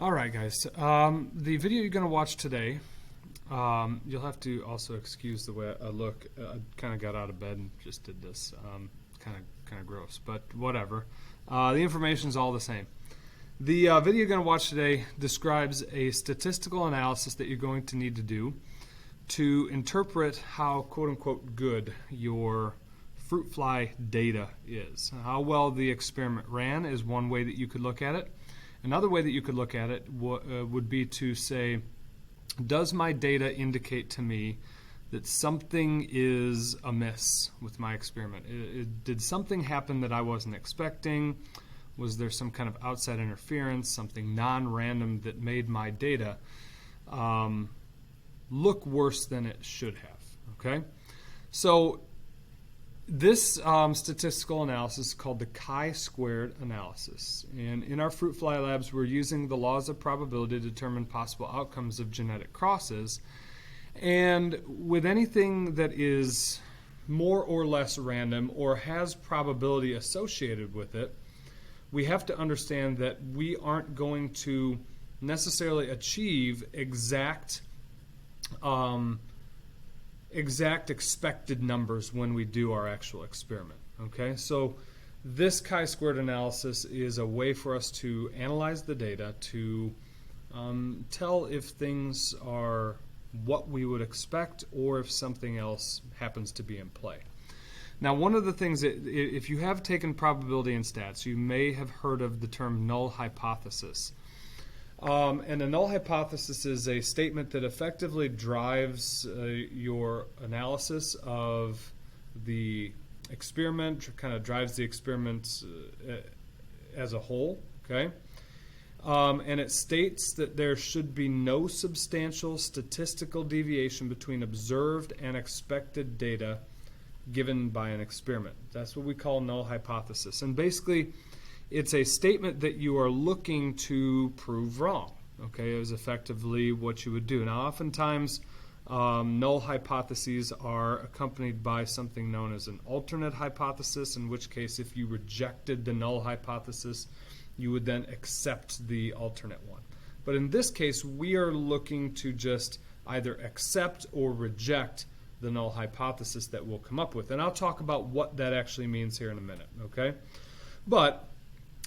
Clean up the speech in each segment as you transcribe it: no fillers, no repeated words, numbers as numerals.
All right, guys. The video you're going to watch today, you'll have to also excuse the way I look. I kind of got out of bed and just did this. Kind of gross, but whatever. The information's all the same. The video you're going to watch today describes a statistical analysis that you're going to need to do to interpret how quote-unquote good your fruit fly data is. How well the experiment ran is one way that you could look at it. Another way that you could look at it would be to say, does my data indicate to me that something is amiss with my experiment? Did something happen that I wasn't expecting? Was there some kind of outside interference, something non-random that made my data look worse than it should have? Okay, so this statistical analysis is called the chi-squared analysis. And in our fruit fly labs, we're using the laws of probability to determine possible outcomes of genetic crosses. And with anything that is more or less random or has probability associated with it, we have to understand that we aren't going to necessarily achieve exact expected numbers when we do our actual experiment. Okay, so this chi-squared analysis is a way for us to analyze the data to tell if things are what we would expect or if something else happens to be in play. Now, one of the things that, if you have taken probability and stats, you may have heard of the term null hypothesis. And a null hypothesis is a statement that effectively drives your analysis of the experiment, kind of drives the experiment as a whole, okay? And it states that there should be no substantial statistical deviation between observed and expected data given by an experiment. That's what we call null hypothesis. And basically, it's a statement that you are looking to prove wrong. Okay, is effectively what you would do. Now, oftentimes, null hypotheses are accompanied by something known as an alternate hypothesis, in which case, if you rejected the null hypothesis, you would then accept the alternate one. But in this case, we are looking to just either accept or reject the null hypothesis that we'll come up with. And I'll talk about what that actually means here in a minute, okay? But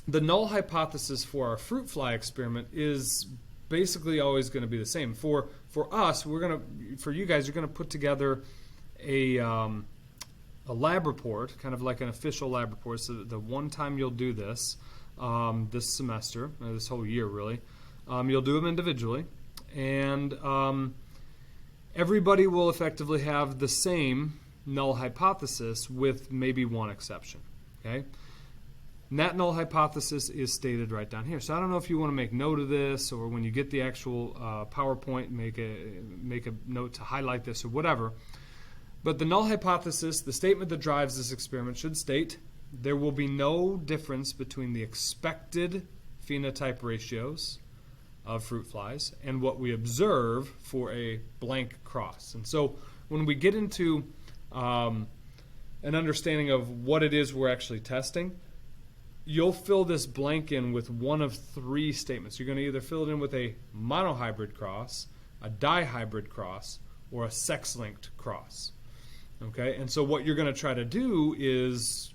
the null hypothesis for our fruit fly experiment is basically always going to be the same. For us, for you guys, you're going to put together a lab report, kind of like an official lab report. So the one time you'll do this, this semester, this whole year really, you'll do them individually, and everybody will effectively have the same null hypothesis with maybe one exception. Okay. And that null hypothesis is stated right down here. So I don't know if you want to make note of this, or when you get the actual PowerPoint, make a note to highlight this or whatever. But the null hypothesis, the statement that drives this experiment, should state there will be no difference between the expected phenotype ratios of fruit flies and what we observe for a blank cross. And so when we get into an understanding of what it is we're actually testing, you'll fill this blank in with one of three statements. You're going to either fill it in with a monohybrid cross, a dihybrid cross, or a sex-linked cross. Okay, and so what you're going to try to do is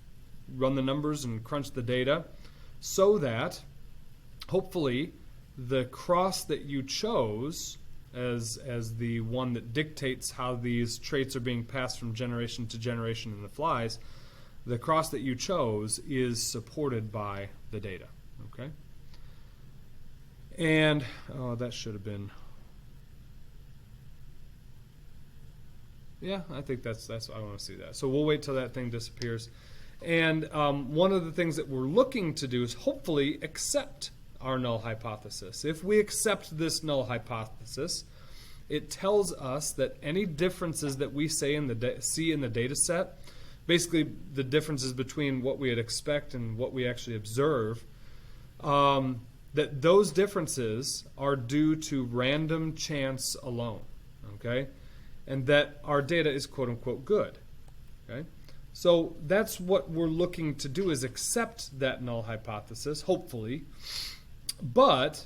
run the numbers and crunch the data so that hopefully the cross that you chose as the one that dictates how these traits are being passed from generation to generation in the flies, the cross that you chose is supported by the data. Okay? And that should have been, yeah, I think that's I want to see that. So we'll wait till that thing disappears. And one of the things that we're looking to do is hopefully accept our null hypothesis. If we accept this null hypothesis, it tells us that any differences that we see in the data set, basically the differences between what we'd expect and what we actually observe, that those differences are due to random chance alone, okay? And that our data is quote-unquote good, okay? So that's what we're looking to do, is accept that null hypothesis, hopefully. But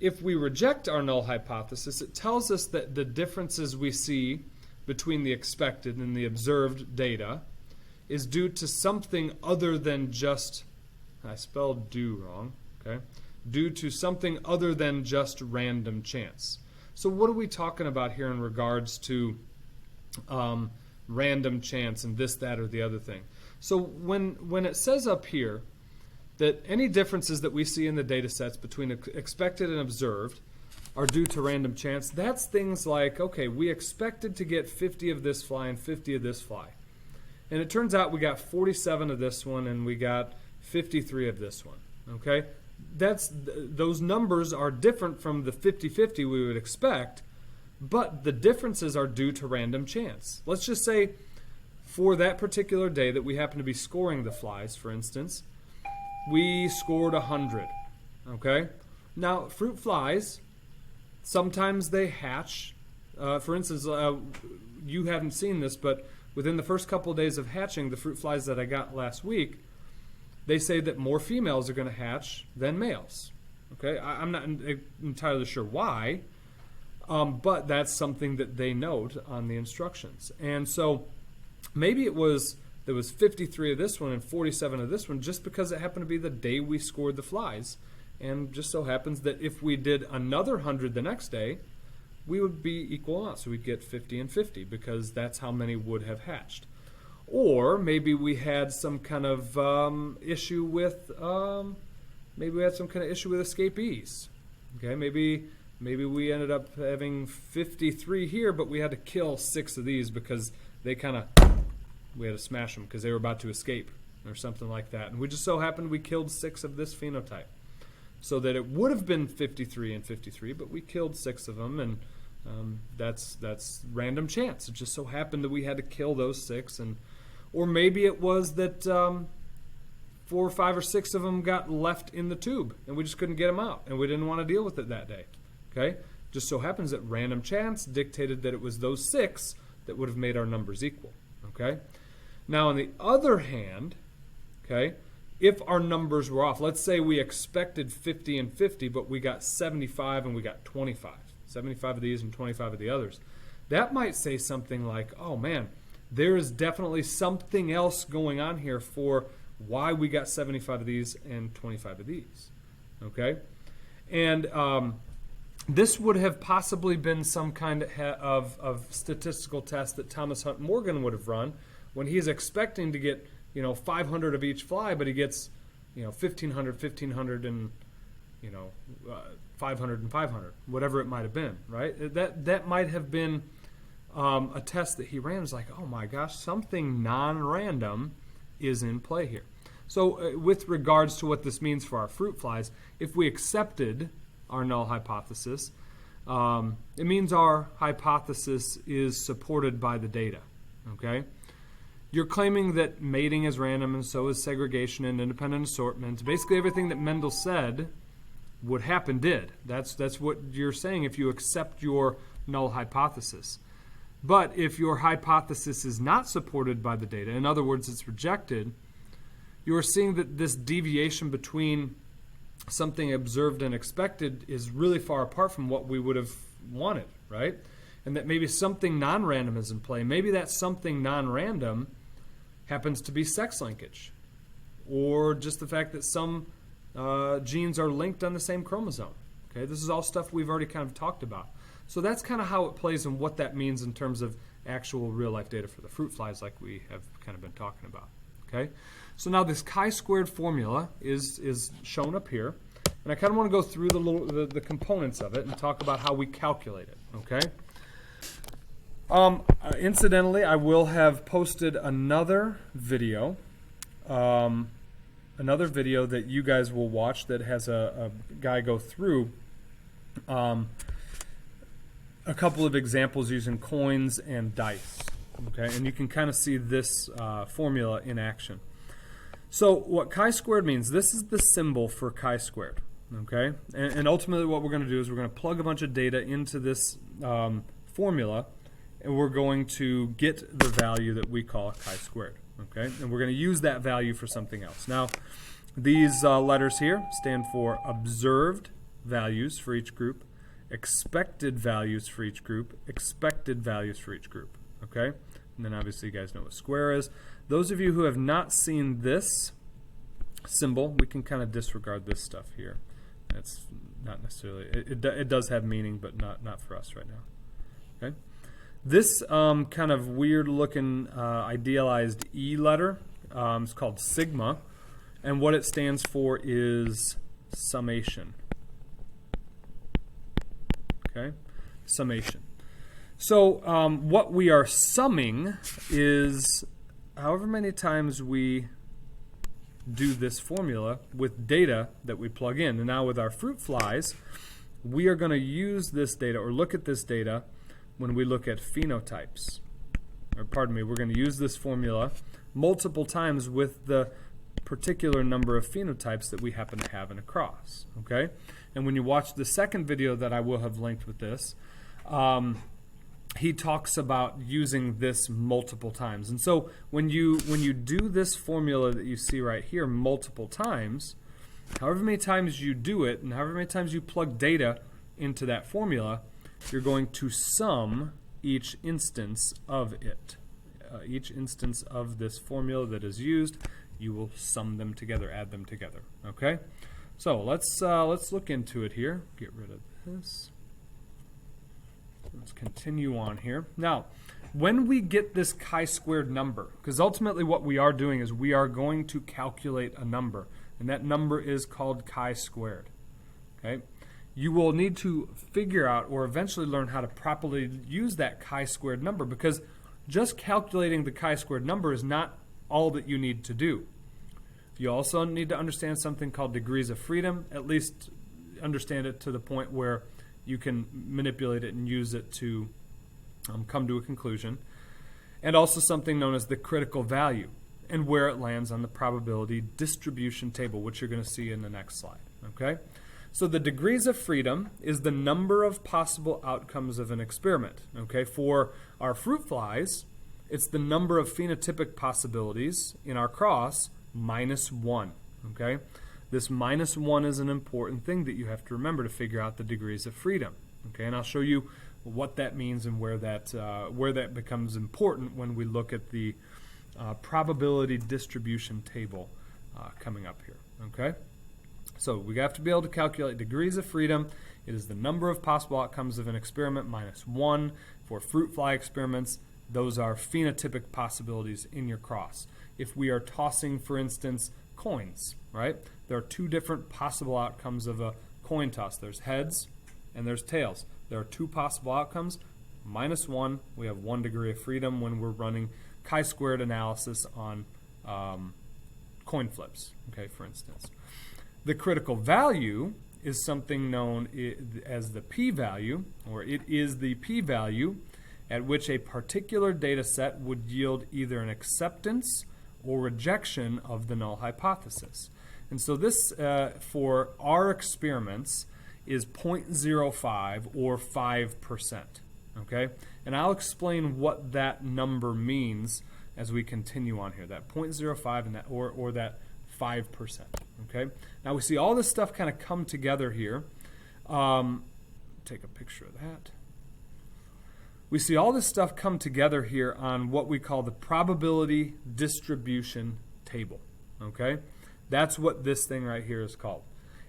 If we reject our null hypothesis, it tells us that the differences we see between the expected and the observed data is due to something other than just, I spelled do wrong, okay? Due to something other than just random chance. So what are we talking about here in regards to random chance and this, that, or the other thing? So when it says up here that any differences that we see in the data sets between expected and observed are due to random chance, that's things like, okay, we expected to get 50 of this fly and 50 of this fly. And it turns out we got 47 of this one and we got 53 of this one, okay? Those numbers are different from the 50-50 we would expect, but the differences are due to random chance. Let's just say for that particular day that we happen to be scoring the flies, for instance, we scored 100, okay? Now, fruit flies, sometimes they hatch. For instance, you haven't seen this, but within the first couple of days of hatching, the fruit flies that I got last week, they say that more females are going to hatch than males. Okay, I'm not entirely sure why, but that's something that they note on the instructions. And so maybe there was 53 of this one and 47 of this one just because it happened to be the day we scored the flies. And just so happens that if we did another 100 the next day, we would be equal out. So we'd get 50 and 50 because that's how many would have hatched. Or maybe we had some kind of issue with escapees. Okay, maybe we ended up having 53 here, but we had to kill 6 of these because we had to smash them because they were about to escape or something like that. And we just so happened we killed 6 of this phenotype. So that it would have been 53 and 53, but we killed 6 of them, and that's random chance. It just so happened that we had to kill those 6, or maybe it was that 4 or 5 or 6 of them got left in the tube, and we just couldn't get them out, and we didn't want to deal with it that day. Okay, just so happens that random chance dictated that it was those 6 that would have made our numbers equal. Okay, now on the other hand, okay, if our numbers were off, let's say we expected 50 and 50, but we got 75 and we got 25. 75 of these and 25 of the others. That might say something like, oh man, there is definitely something else going on here for why we got 75 of these and 25 of these. Okay? And this would have possibly been some kind of statistical test that Thomas Hunt Morgan would have run when he's expecting to get 500 of each fly, but he gets 1,500, and 500 and 500, whatever it might have been, right? That might have been a test that he ran. It's like, oh my gosh, something non-random is in play here. So with regards to what this means for our fruit flies, if we accepted our null hypothesis, it means our hypothesis is supported by the data, okay? You're claiming that mating is random and so is segregation and independent assortment. Basically everything that Mendel said would happen did. That's what you're saying if you accept your null hypothesis. But if your hypothesis is not supported by the data, in other words, it's rejected, you're seeing that this deviation between something observed and expected is really far apart from what we would have wanted, right? And that maybe something non-random is in play. Maybe that something non-random happens to be sex linkage, or just the fact that some genes are linked on the same chromosome. Okay, this is all stuff we've already kind of talked about. So that's kind of how it plays and what that means in terms of actual real-life data for the fruit flies, like we have kind of been talking about. Okay, so now this chi-squared formula is shown up here, and I kind of want to go through the components of it and talk about how we calculate it. Okay. Incidentally, I will have posted another video that you guys will watch that has a guy go through a couple of examples using coins and dice. Okay, and you can kind of see this formula in action. So what chi-squared means, this is the symbol for chi-squared. Okay, and ultimately what we're going to do is we're going to plug a bunch of data into this formula, and we're going to get the value that we call chi-squared. Okay, and we're going to use that value for something else. Now, these letters here stand for observed values for each group, expected values for each group, expected values for each group, okay? And then obviously you guys know what square is. Those of you who have not seen this symbol, we can kind of disregard this stuff here. It's not necessarily, it does have meaning, but not for us right now, okay? This kind of weird looking idealized E letter is called sigma, and what it stands for is summation. Okay, summation. So what we are summing is however many times we do this formula with data that we plug in. And now with our fruit flies, we are going to use this data or look at this data when we look at phenotypes. Or pardon me, we're going to use this formula multiple times with the particular number of phenotypes that we happen to have in a cross. Okay? And when you watch the second video that I will have linked with this, he talks about using this multiple times. And so when you do this formula that you see right here multiple times, however many times you do it and however many times you plug data into that formula, you're going to sum each instance of it. Each instance of this formula that is used, you will sum them together, add them together. Okay? So let's look into it here. Get rid of this. Let's continue on here. Now, when we get this chi-squared number, because ultimately what we are doing is we are going to calculate a number, and that number is called chi-squared. Okay? You will need to figure out or eventually learn how to properly use that chi-squared number, because just calculating the chi-squared number is not all that you need to do. You also need to understand something called degrees of freedom, at least understand it to the point where you can manipulate it and use it to come to a conclusion. And also something known as the critical value and where it lands on the probability distribution table, which you're going to see in the next slide. Okay? So the degrees of freedom is the number of possible outcomes of an experiment. Okay? For our fruit flies, it's the number of phenotypic possibilities in our cross minus 1. Okay? This minus 1 is an important thing that you have to remember to figure out the degrees of freedom. Okay, and I'll show you what that means and where that becomes important when we look at the probability distribution table coming up here. Okay, so we have to be able to calculate degrees of freedom. It is the number of possible outcomes of an experiment minus 1. For fruit fly experiments, those are phenotypic possibilities in your cross. If we are tossing, for instance, coins, right? There are two different possible outcomes of a coin toss. There's heads and there's tails. There are two possible outcomes. Minus 1, we have 1 degree of freedom when we're running chi-squared analysis on coin flips, okay, for instance. The critical value is something known as the p-value, or it is the p-value at which a particular data set would yield either an acceptance or rejection of the null hypothesis. And so this, for our experiments, is 0.05 or 5%. Okay? And I'll explain what that number means as we continue on here. That 0.05 and that, or that 5%. Okay? Now we see all this stuff kind of come together here. Take a picture of that. We see all this stuff come together here on what we call the probability distribution table. Okay? That's what this thing right here is called.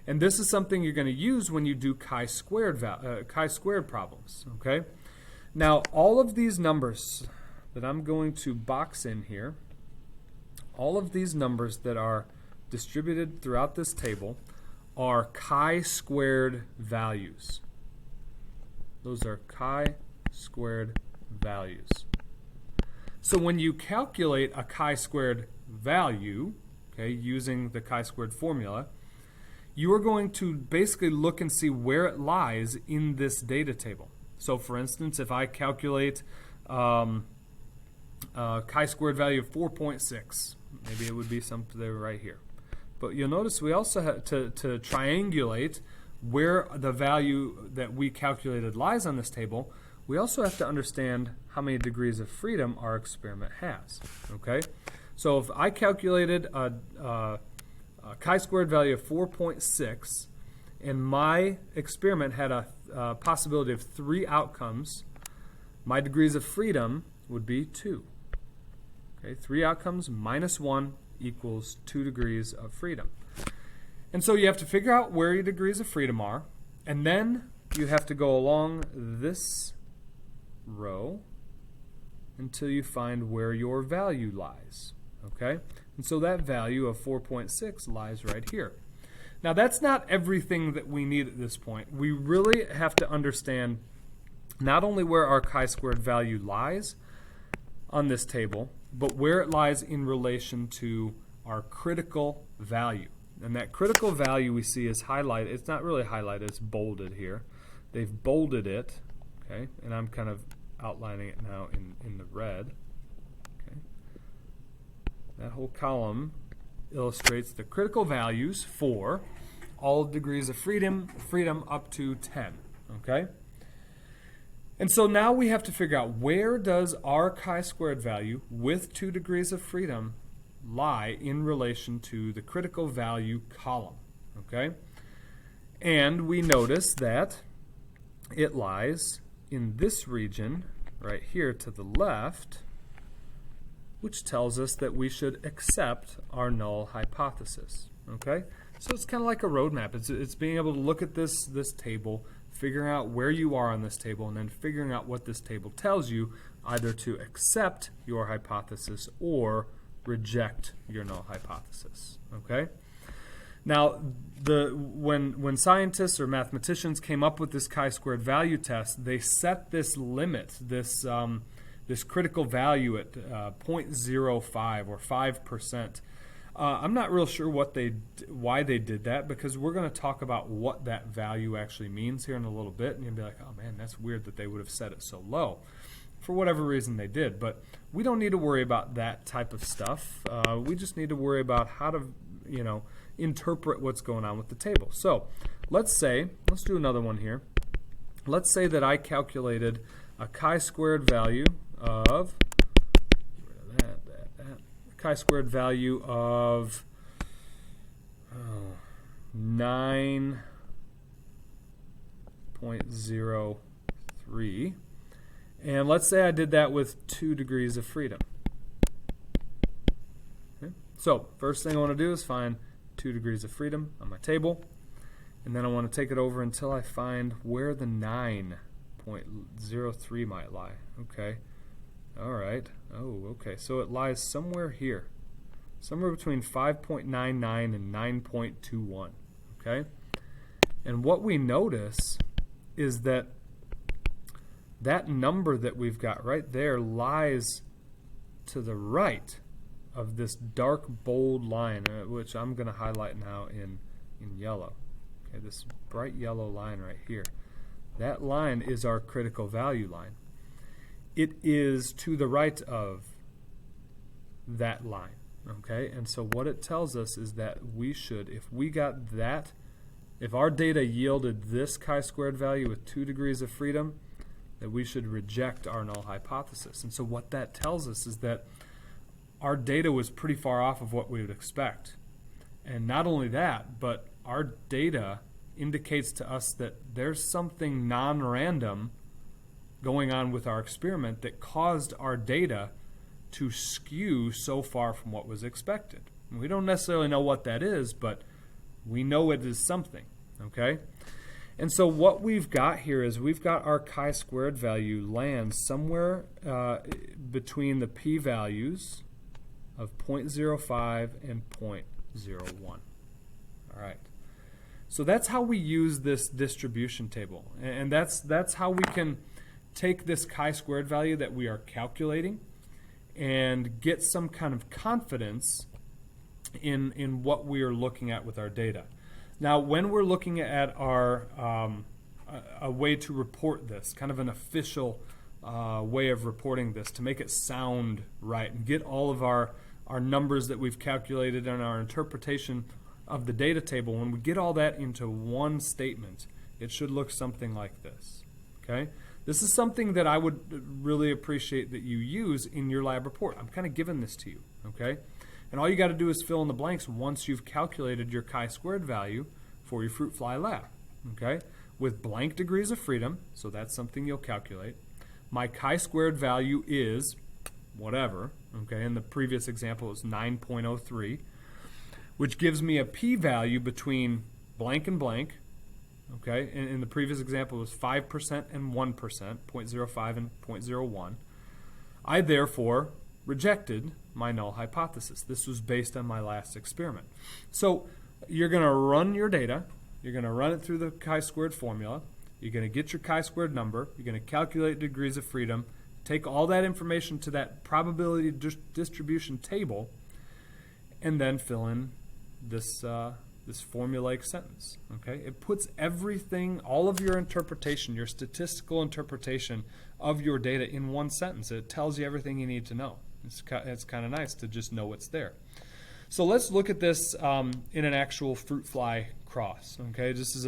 And this is something you're going to use when you do chi-squared problems. Okay? Now, all of these numbers that I'm going to box in here, all of these numbers that are distributed throughout this table are chi-squared values. Those are chi-squared values. So when you calculate a chi-squared value, okay, using the chi-squared formula, you are going to basically look and see where it lies in this data table. So for instance, if I calculate a chi-squared value of 4.6, maybe it would be something right here. But you'll notice we also have to triangulate where the value that we calculated lies on this table. We also have to understand how many degrees of freedom our experiment has. Okay? So if I calculated a chi-squared value of 4.6 and my experiment had a possibility of 3 outcomes, my degrees of freedom would be 2. Okay, 3 outcomes minus 1 equals 2 degrees of freedom. And so you have to figure out where your degrees of freedom are, and then you have to go along this row until you find where your value lies. Okay? And so that value of 4.6 lies right here. Now that's not everything that we need at this point. We really have to understand not only where our chi-squared value lies on this table, but where it lies in relation to our critical value. And that critical value we see is highlighted. It's not really highlighted, it's bolded here. They've bolded it, okay? And I'm kind of outlining it now in the red. Okay. That whole column illustrates the critical values for all degrees of freedom up to 10, okay? And so now we have to figure out where does our chi-squared value with 2 degrees of freedom lie in relation to the critical value column, okay? And we notice that it lies in this region right here to the left, which tells us that we should accept our null hypothesis, okay? So it's kind of like a roadmap. It's being able to look at this table, figuring out where you are on this table, and then figuring out what this table tells you, either to accept your hypothesis or reject your null hypothesis, okay? Now, when scientists or mathematicians came up with this chi-squared value test, they set this limit, this critical value at 0.05 or 5%. I'm not real sure why they did that, because we're going to talk about what that value actually means here in a little bit, and you'll be like, oh man, that's weird that they would have set it so low. For whatever reason they did, but we don't need to worry about that type of stuff. We just need to worry about how to, interpret what's going on with the table. So let's do another one here. Let's say that I calculated a chi-squared value of chi-squared value of 9.03, and let's say I did that with 2 degrees of freedom. Okay. So first thing I want to do is find 2 degrees of freedom on my table, and then I want to take it over until I find where the 9.03 might lie. Okay. All right. Oh, okay. So it lies somewhere here, somewhere between 5.99 and 9.21. Okay. And what we notice is that number that we've got right there lies to the right of this dark bold line, which I'm going to highlight now in yellow. Okay, this bright yellow line right here. That line is our critical value line. It is to the right of that line, okay? And so what it tells us is that we should, if our data yielded this chi-squared value with 2 degrees of freedom, that we should reject our null hypothesis. And so what that tells us is that our data was pretty far off of what we would expect. And not only that, but our data indicates to us that there's something non-random going on with our experiment that caused our data to skew so far from what was expected. And we don't necessarily know what that is, but we know it is something, okay? And so what we've got here is we've got our chi-squared value land somewhere between the p-values of 0.05 and 0.01. All right. So that's how we use this distribution table. And that's how we can take this chi-squared value that we are calculating and get some kind of confidence in what we are looking at with our data. Now, when we're looking at our a way to report this, kind of an official way of reporting this to make it sound right and get all of our numbers that we've calculated and our interpretation of the data table, when we get all that into one statement, it should look something like this. Okay? This is something that I would really appreciate that you use in your lab report. I'm kind of giving this to you. Okay? And all you got to do is fill in the blanks once you've calculated your chi-squared value for your fruit fly lab, okay? With blank degrees of freedom, so that's something you'll calculate. My chi-squared value is whatever, okay? In the previous example, it was 9.03, which gives me a p-value between blank and blank, okay? In the previous example, it was 5% and 1%, 0.05 and 0.01. I therefore rejected my null hypothesis. This was based on my last experiment. So you're going to run your data. You're going to run it through the chi-squared formula. You're going to get your chi-squared number. You're going to calculate degrees of freedom, take all that information to that probability distribution table, and then fill in this this formulaic sentence. Okay, it puts everything, all of your interpretation, your statistical interpretation of your data in one sentence. It tells you everything you need to know. It's kind of nice to just know what's there. So let's look at this in an actual fruit fly cross. Okay, this is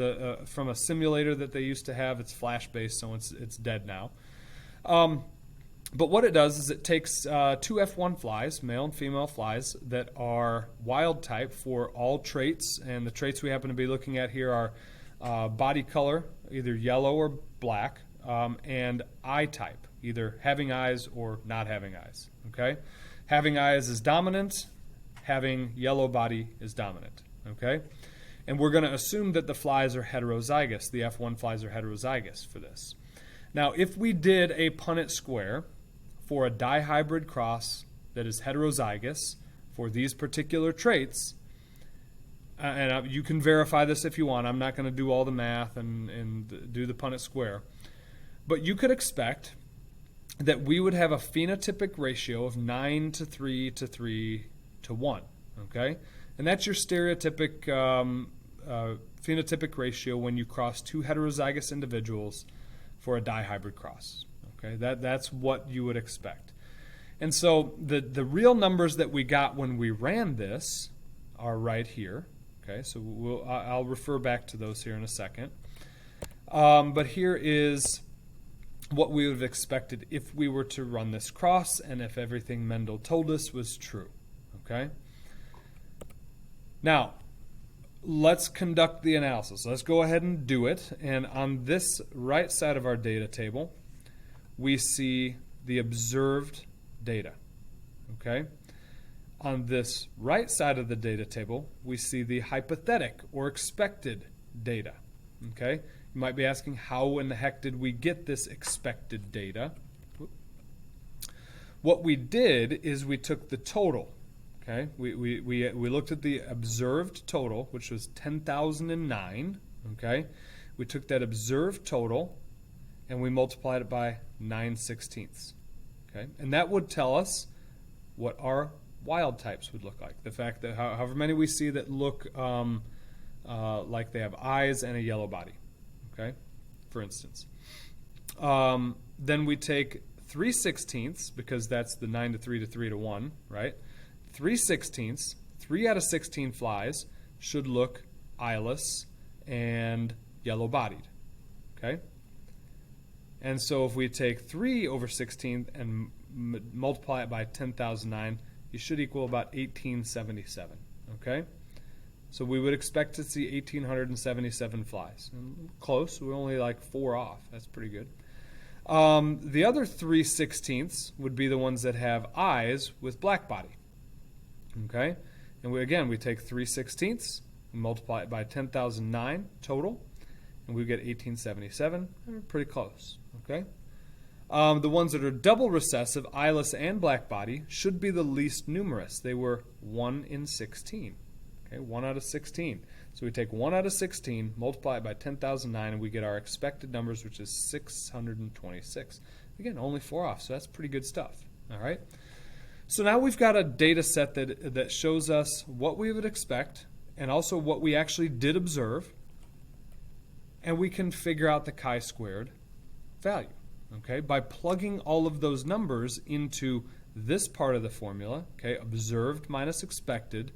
from a simulator that they used to have. It's flash based, so it's dead now. But what it does is it takes two F1 flies, male and female flies, that are wild type for all traits, and the traits we happen to be looking at here are body color, either yellow or black, and eye type, either having eyes or not having eyes. Okay, having eyes is dominant, having yellow body is dominant. Okay, and we're going to assume that the flies are heterozygous. The F1 flies are heterozygous for this. Now, if we did a Punnett square for a dihybrid cross that is heterozygous for these particular traits, and you can verify this if you want. I'm not going to do all the math and do the Punnett square. But you could expect that we would have a phenotypic ratio of 9 to 3 to 3 to 1. Okay? And that's your stereotypic phenotypic ratio when you cross two heterozygous individuals for a dihybrid cross. Okay, that's what you would expect. And so the real numbers that we got when we ran this are right here. Okay, so I'll refer back to those here in a second. But here is what we would have expected if we were to run this cross and if everything Mendel told us was true. Okay. Now, let's conduct the analysis. Let's go ahead and do it. And on this right side of our data table, we see the observed data. Okay? On this right side of the data table, we see the hypothetic or expected data. Okay? You might be asking, how in the heck did we get this expected data? What we did is we took the total. Okay? We looked at the observed total, which was 10,009. Okay? We took that observed total and we multiplied it by 9/16. Okay? And that would tell us what our wild types would look like. The fact that however many we see that look like they have eyes and a yellow body. Okay? For instance. Then we take 3/16, because that's the 9 to 3 to 3 to 1, right? 3/16, 3 out of 16 flies should look eyeless and yellow-bodied. Okay? And so if we take 3 over 16 and multiply it by 10,009, you should equal about 1877. Okay? So we would expect to see 1,877 flies. Close. We're only like 4 off. That's pretty good. The other 3/16 would be the ones that have eyes with black body. Okay? And we take 3/16, and multiply it by 10,009 total, and we get 1877. We're pretty close. Okay? The ones that are double recessive, eyeless and black body, should be the least numerous. They were 1 in 16. Okay? 1 out of 16. So we take 1 out of 16, multiply it by 10,009, and we get our expected numbers, which is 626. Again, only 4 off, so that's pretty good stuff. All right? So now we've got a data set that shows us what we would expect and also what we actually did observe, and we can figure out the chi-squared value, okay, by plugging all of those numbers into this part of the formula, okay, observed minus expected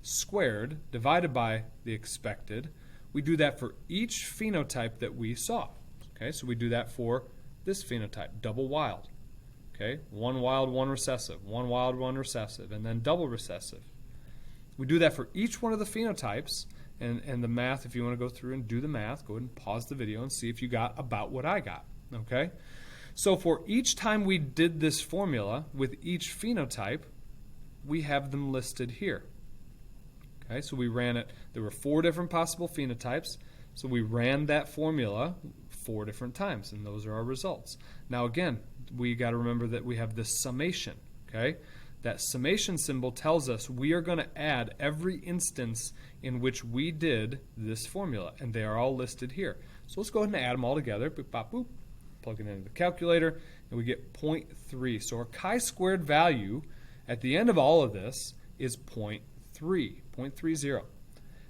squared divided by the expected. We do that for each phenotype that we saw, okay, so we do that for this phenotype, double wild. Okay, 1 wild, 1 recessive, 1 wild, 1 recessive, and then double recessive. We do that for each one of the phenotypes, And the math, if you want to go through and do the math, go ahead and pause the video and see if you got about what I got, okay? So for each time we did this formula with each phenotype, we have them listed here. Okay, so we ran it, there were 4 different possible phenotypes, so we ran that formula 4 different times, and those are our results. Now again, we got to remember that we have this summation, okay? That summation symbol tells us we are going to add every instance in which we did this formula, and they are all listed here. So let's go ahead and add them all together. Boop, bop, boop. Plug it into the calculator, and we get 0.3. So our chi-squared value at the end of all of this is 0.30.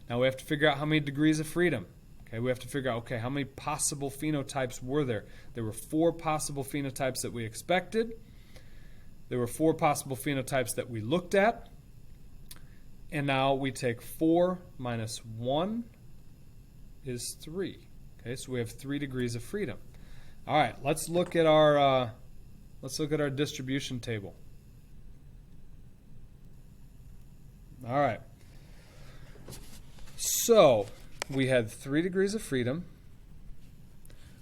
Now we have to figure out how many degrees of freedom. Okay, we have to figure out, okay, how many possible phenotypes were there? There were 4 possible phenotypes that we expected. There were 4 possible phenotypes that we looked at. And now we take 4 minus 1 is 3. Okay, so we have 3 degrees of freedom. All right, let's look at our distribution table. All right. So we had 3 degrees of freedom.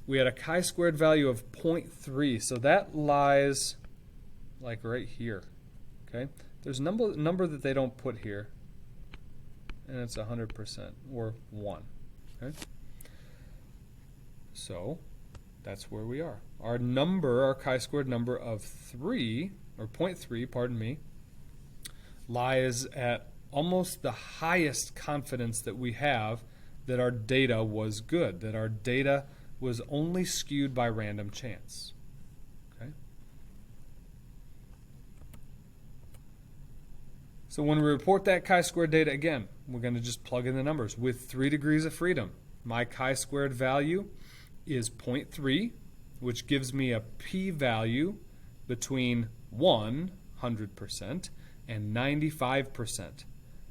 We had a chi-squared value of 0.3, so that lies like right here. Okay, there's a number that they don't put here, and it's 100% or 1. Okay, so that's where we are. Our number, our chi-squared number of 3 or 0.3, pardon me, lies at almost the highest confidence that we have that our data was good, that our data was only skewed by random chance. Okay? So when we report that chi-squared data again, we're going to just plug in the numbers. With 3 degrees of freedom, my chi-squared value is 0.3, which gives me a p-value between 100% and 95%.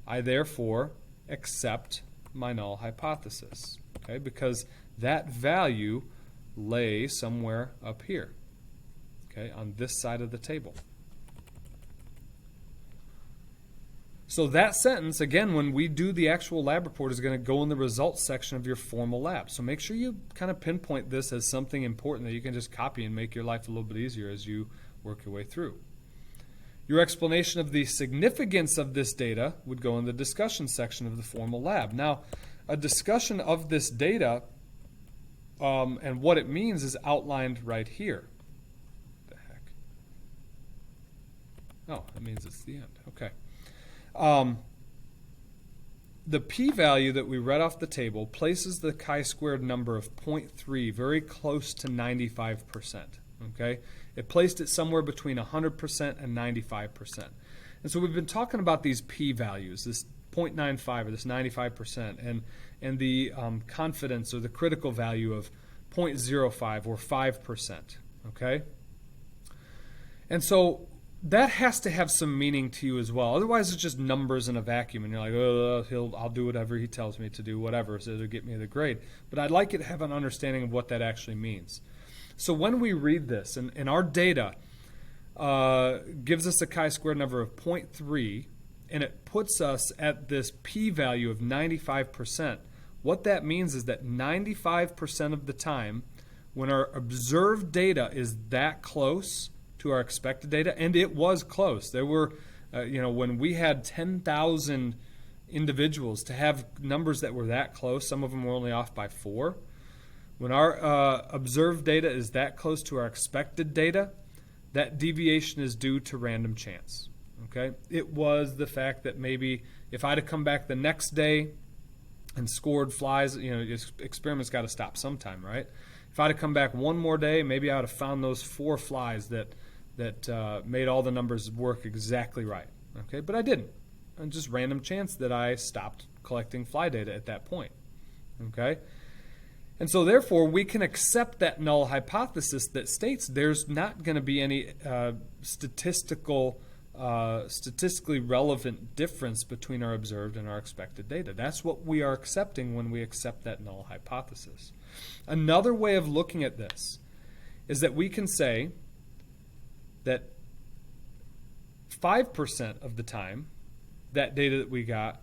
I therefore accept my null hypothesis, okay, because that value lay somewhere up here, okay, on this side of the table. So that sentence, again, when we do the actual lab report, is going to go in the results section of your formal lab. So make sure you kind of pinpoint this as something important that you can just copy and make your life a little bit easier as you work your way through. Your explanation of the significance of this data would go in the discussion section of the formal lab. Now, a discussion of this data and what it means is outlined right here. What the heck? Oh, that means it's the end. Okay. The p-value that we read off the table places the chi-squared number of 0.3 very close to 95%. Okay? It placed it somewhere between 100% and 95%. And so we've been talking about these p-values, this 0.95 or this 95%, and the confidence or the critical value of 0.05 or 5%. Okay? And so that has to have some meaning to you as well. Otherwise, it's just numbers in a vacuum, and you're like, oh, I'll do whatever he tells me to do, whatever, so it'll get me the grade. But I'd like you to have an understanding of what that actually means. So when we read this, and our data gives us a chi-squared number of 0.3, and it puts us at this p-value of 95%, what that means is that 95% of the time, when our observed data is that close to our expected data, and it was close. There were, when we had 10,000 individuals, to have numbers that were that close, some of them were only off by 4. When our observed data is that close to our expected data, that deviation is due to random chance. Okay? It was the fact that maybe if I'd have come back the next day and scored flies, experiments got to stop sometime, right? If I'd have come back one more day, maybe I would have found those 4 flies that made all the numbers work exactly right. Okay, but I didn't. And just random chance that I stopped collecting fly data at that point. Okay, and so therefore we can accept that null hypothesis that states there's not going to be any statistically relevant difference between our observed and our expected data. That's what we are accepting when we accept that null hypothesis. Another way of looking at this is that we can say that 5% of the time, that data that we got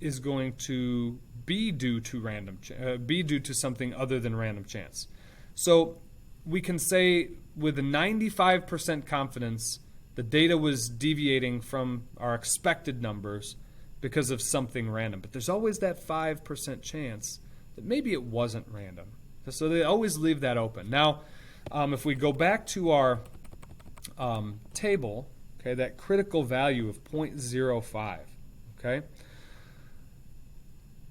is going to be due to be due to something other than random chance. So we can say with a 95% confidence the data was deviating from our expected numbers because of something random. But there's always that 5% chance that maybe it wasn't random. So they always leave that open. Now, if we go back to our table, okay, that critical value of 0.05, okay,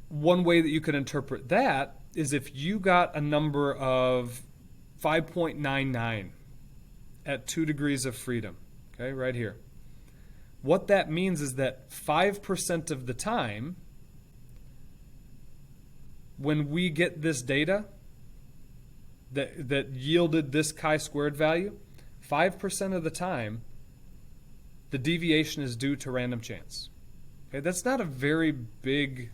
one way that you could interpret that is if you got a number of 5.99 at 2 degrees of freedom, okay, right here. What that means is that 5% of the time, when we get this data that yielded this chi-squared value, 5% of the time, the deviation is due to random chance. Okay, that's not a very big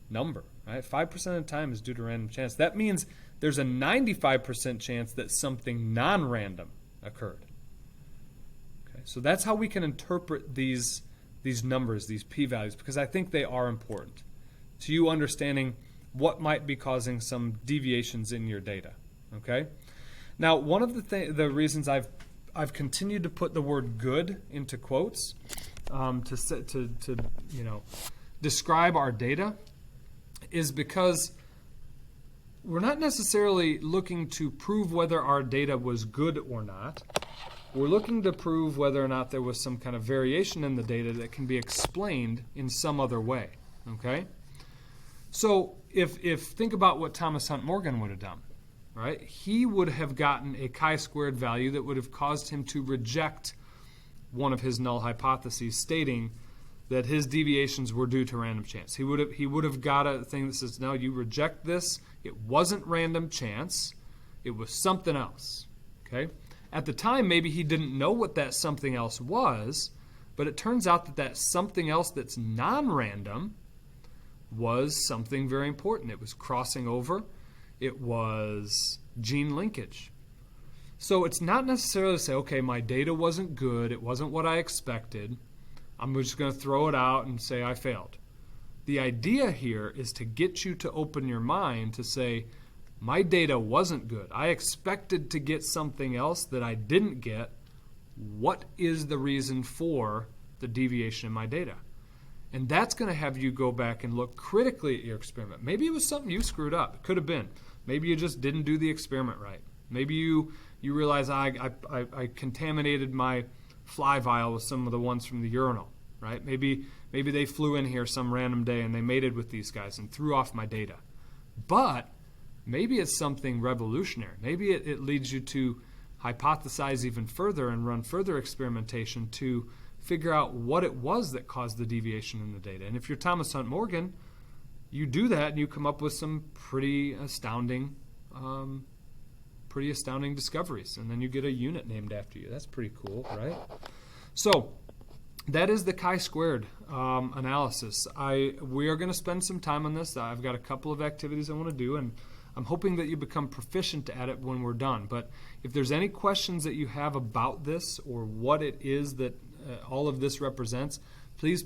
number, right? 5% of the time is due to random chance. That means there's a 95% chance that something non-random occurred. Okay, so that's how we can interpret these numbers, these p-values, because I think they are important to you understanding what might be causing some deviations in your data. Okay. Now, one of the reasons I've continued to put the word "good" into quotes to describe our data is because we're not necessarily looking to prove whether our data was good or not. We're looking to prove whether or not there was some kind of variation in the data that can be explained in some other way. Okay? So if think about what Thomas Hunt Morgan would have done, right? He would have gotten a chi-squared value that would have caused him to reject one of his null hypotheses, stating that his deviations were due to random chance. He would have got a thing that says, no, you reject this. It wasn't random chance. It was something else. Okay? At the time, maybe he didn't know what that something else was, but it turns out that that something else that's non-random was something very important. It was crossing over. It was gene linkage. So it's not necessarily to say, okay, my data wasn't good. It wasn't what I expected. I'm just going to throw it out and say I failed. The idea here is to get you to open your mind to say, my data wasn't good. I expected to get something else that I didn't get. What is the reason for the deviation in my data? And that's going to have you go back and look critically at your experiment. Maybe it was something you screwed up. It could have been. Maybe you just didn't do the experiment right. Maybe you realize I contaminated my fly vial with some of the ones from the urinal, right? Maybe they flew in here some random day and they mated with these guys and threw off my data. But maybe it's something revolutionary. Maybe it leads you to hypothesize even further and run further experimentation to figure out what it was that caused the deviation in the data. And if you're Thomas Hunt Morgan, you do that and you come up with some pretty astounding discoveries. And then you get a unit named after you. That's pretty cool, right? So that is the chi-squared analysis. We are going to spend some time on this. I've got a couple of activities I want to do, and I'm hoping that you become proficient at it when we're done. But if there's any questions that you have about this or what it is that all of this represents, please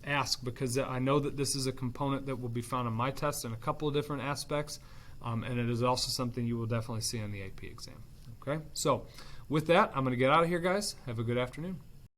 ask, because I know that this is a component that will be found on my test in a couple of different aspects, and it is also something you will definitely see on the AP exam. Okay, so with that, I'm going to get out of here, guys. Have a good afternoon.